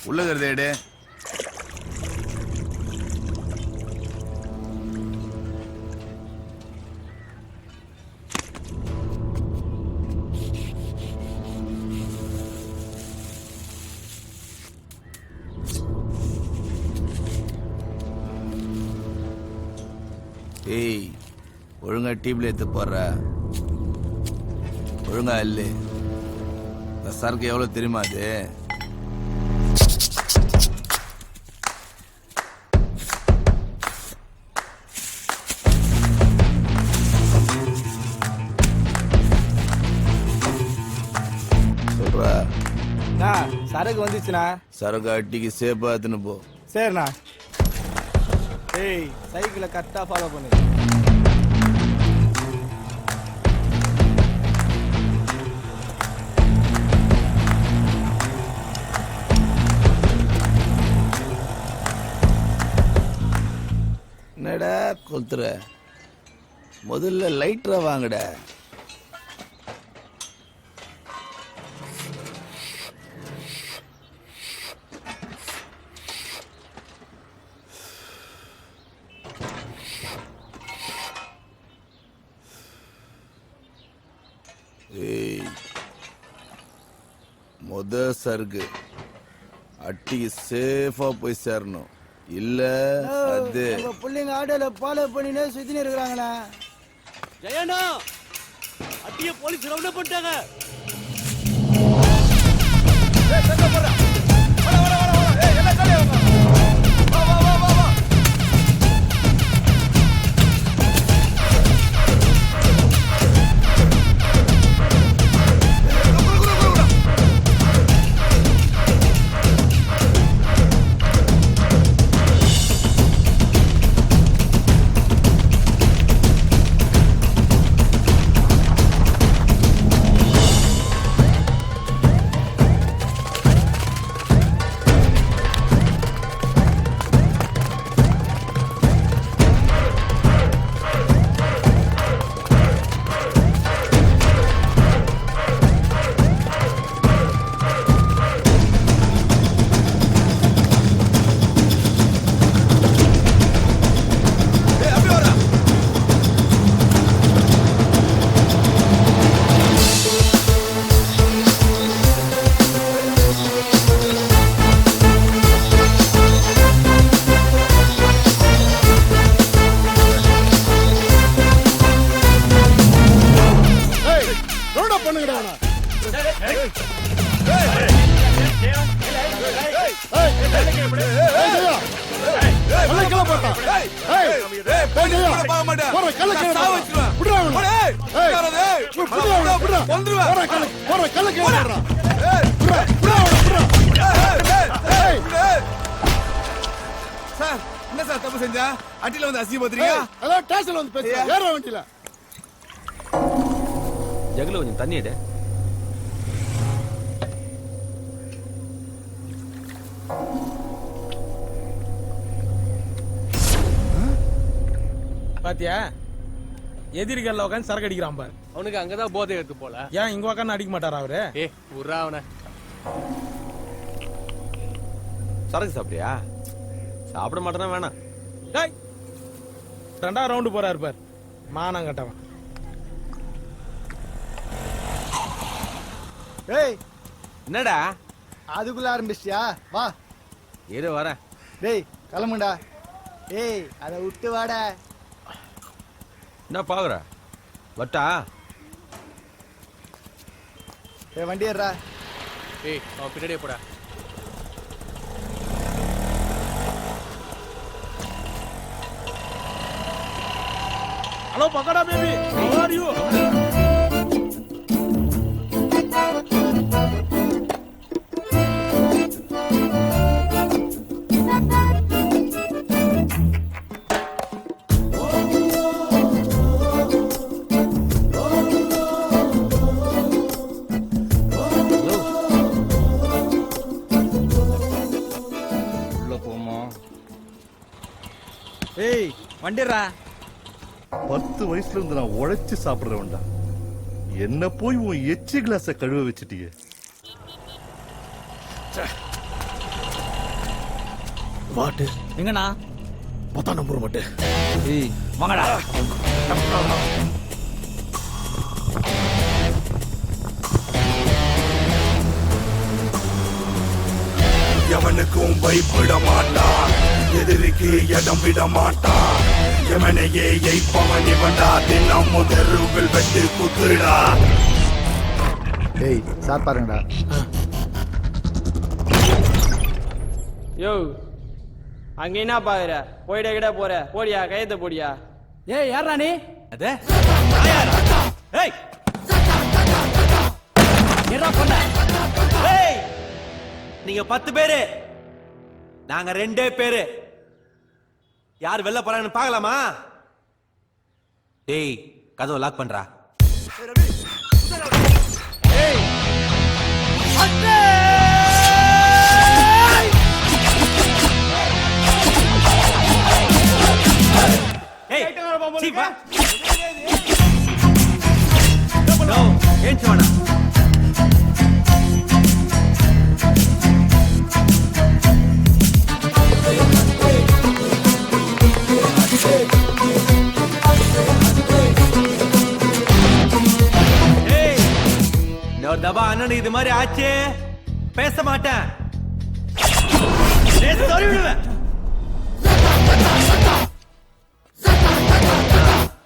உள்ள கருதேடு. ஏய், ஒழுங்கா டீப்ல எடுத்து போடுற. ஒழுங்கா இல்ல. இந்த சரக்கு எவ்வளவு தெரியுமா அது? சொல்றா. சரக்கு வந்துச்சுண்ணா. சரக்கு அட்டிக்கு சேஃபா எடுத்துன்னு போ. சரிண்ணா. ஏய், சைக்கிளை கரெக்டாக ஃபாலோ பண்ணு. என்னடா கொத்துற? முதல்ல லைட்டரா வாங்கடா. முத சருகு அட்டிக்கு சேஃபா போய் சேரணும். இல்ல அது பிள்ளைங்க ஆட்டோல ஃபாலோ பண்ணினே சுத்தினே இருக்கிறாங்கண்ணா. ஜெயண்ணா, அட்டிய போலீஸ் ரவுண்ட் பண்ணிட்டாங்க. சார், என்ன சார் தப்பு செஞ்சா? அட்டில வந்து அசிங்கப்படுறீங்க. அதான் ஸ்டேஷன்ல வந்து பேசுறேன். ஏற வண்டியில. ஜகல கொஞ்சம் தண்ணி எடு. பாத்தியா, எதிரிகள்ல உட்காந்து சரக்கு அடிக்கிறான் பாரு. அவனுக்கு அங்கதான் போதை எடுத்து போல. ஏன் இங்க உட்காந்து அடிக்க மாட்டாரா அவரு? உர்ரா அவனை. சரக்கு சாப்பிட்டியா? சாப்பிட மாட்டேனா வேணாம். டேய், 2வது ரவுண்டு போறாரு பாரு, மானம் கட்டவன். டேய், என்னடா அதுக்குள்ள ஆரம்பிச்சியா? வா இரு வரேன். டேய் கிளம்புடா. ஏய், அதை விட்டு வாடா. என்ன பாக்குற? வட்டா? வண்டி ஏறா. அவன் பின்னாடியே போடா. Hello pakoda baby, how are you? ஏய் வண்டிரா. 10 வயசுல இருந்து நான் உழைச்சு சாப்பிடுறவன்டா. என்ன போய் உன் எச்சி கிளாஸ கழுவ வச்சிட்டியே. வாட்டு எங்கண்ணா 10 நம்பர் மட்டும். ஏய் வாங்கடா. எவனுக்கும் பயப்பட மாட்டான், எதிரிக்கு இடம் விட மாட்டான். எவனையே எய்ப்பவன் இவன்டா, தினம் முதருவில் வெட்டு குத்துடா. டேய் சார் பாருங்கடா. யோ அங்க என்ன பாக்குற? போயிட கிட போற போடியா, கையத்தை போடியா. ஏய் யாரா நீ? அதே ஏய் என்னடா பண்ண? ஏய் நீங்க 10 பேரு, நாங்க 2 பேரு. யார் வெளில போறாங்கன்னு பார்க்கலாமா? டேய் கதவை லாக் பண்றா. ஏய் சீ வா. நோ ஏன் சுவனா? ஒரு தபா அண்ணன் இது மாதிரி ஆச்சு பேச மாட்டேன்.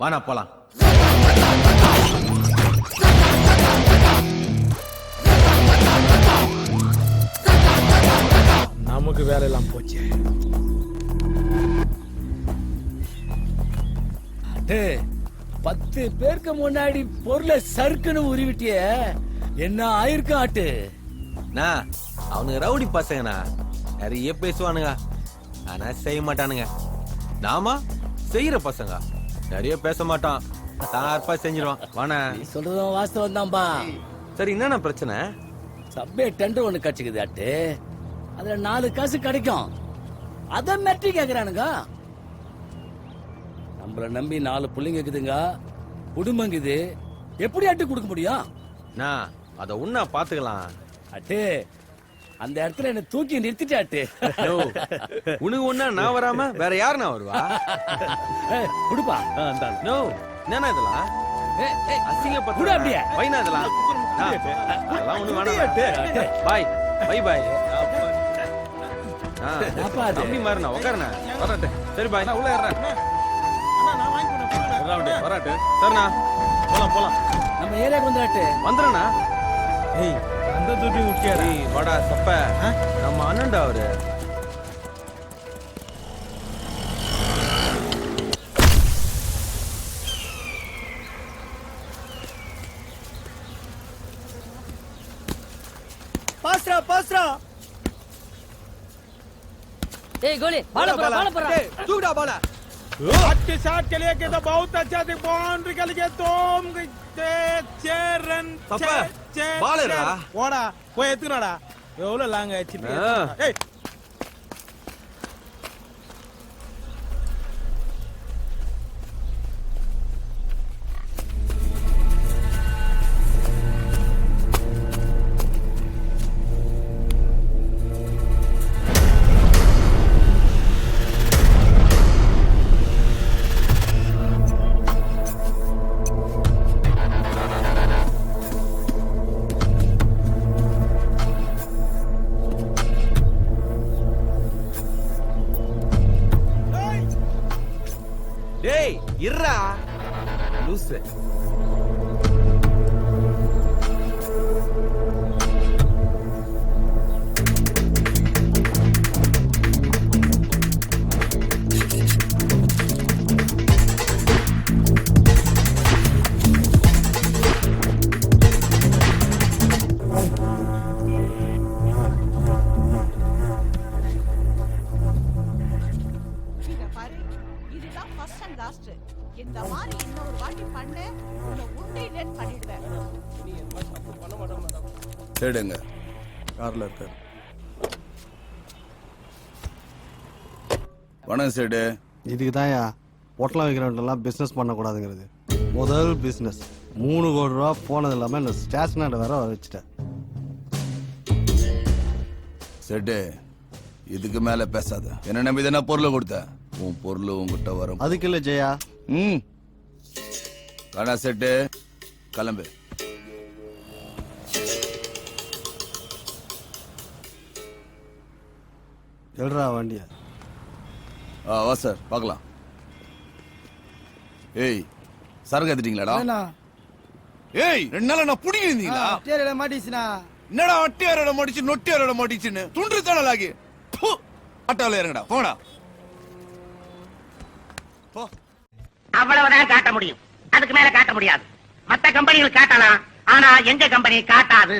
வானா போலாம். நமக்கு வேலையெல்லாம் போச்சு. 10 பேருக்கு முன்னாடி பொருளை சறுக்குன்னு உருவிட்டிய, என்ன ஆயிருக்கு ஆட்டு? அவனுங்க ரவுடி பசங்கண்ணா, நிறைய பேசுவானுங்க ஆனா செய்ய மாட்டானுங்க. நாம செய்யற பசங்க, நிறைய பேச மாட்டான், தார்ப்பா செஞ்சிருவான். வானா சொல்றதும் வாஸ்தவம் தான்பா. சரி என்னண்ணா பிரச்சனை? சப்வே டெண்டர் ஒண்ணு கட்சிக்குது ஆட்டு, அதுல 4 காசு கிடைக்கும். அத மெட்டி கேக்குறானுங்க. நம்மள நம்பி 4 புள்ளிங்க இருக்குதுங்க, குடும்பங்குது, எப்படி ஆட்டு கொடுக்க முடியும்? அத உன்ன பாத்துக்கலாம். அட்டு அந்த இடத்துல என்ன தூக்கி நிறுத்திட்டாட்டு. உனக்கு ஒண்ணா நான் வராம வேற யாரு நான் வருவா? குடுப்பா. நோ என்னன்னா இதெல்லாம் அசிங்கப்பட்டு அப்படியே வைனா இதெல்லாம் அதெல்லாம் ஒண்ணு வேணாம். Bye bye bye. தம்பி மாதிரி நான் உட்காருண்ணா வராட்டு. சரி பாய் நான் உள்ள ஏறேன். வராட்டு சரிண்ணா போலாம் போலாம். நம்ம ஏரியாக்கு வந்துடாட்டு வந்துடுறேண்ணா. ஏய் அந்த தூக்கி விட்டியாடா. வாடா சப்ப, நம்ம அண்ணன்டா அவரு. Basra Basra. ए गोली बाला पड़ा तूड़ा बाला आज के शॉट के लिए तो बहुत अच्छा थी, बाउंड्री के लिए तुम 6 रन पापा बालरा ஓடா போய் எத்துனடா. எவ்வளவு லாங் ஆச்சு. ஏய் டேய் இருடா லூசு. இந்த மாதிரி இன்னொரு வாட்டி பண்ணு, உன்னை உண்டை லேட் பண்ணிடுவேன். தேடுங்க, கார்ல இருக்காரு. வணக்கம் சேடு. இதுக்கு தான்யா பொட்டலம் வைக்கிறவன்ட்டெல்லாம் பிஸ்னஸ் பண்ணக்கூடாதுங்கிறது. முதல் பிஸ்னஸ் 3 கோடி ரூபா போனது இல்லாமல் இந்த ஸ்டேஷனரி வேற வச்சுட்டேன். சேடு, இதுக்கு மேல பேசாத. என்ன நம்பி தானே பொருளை கொடுத்த, உன் பொருள் உங்ககிட்ட வரும். அதுக்கு இல்ல ஜெயா. ம் கடா செட்டு கிளம்பு. எழுறா வண்டிய. வா சார் பார்க்கலாம். ஏய் சரக்கு எடுத்துட்டீங்களாடா? ஏய் 2 நாளா நான் புடிங்க இருந்தீங்களா? மாட்டிச்சுனா என்னடா அட்டியாரோட மாட்டிச்சு நொட்டியாரோட மாட்டிச்சுன்னு துண்டு தடலாகி ஆட்டோல இறங்கடா போடா போ. அவ்வளவுதான் காட்ட முடியும், அதுக்கு மேல காட்ட முடியாது. மத்த கம்பெனிகள் காட்டலாம், ஆனா எங்க கம்பெனி காட்டாது.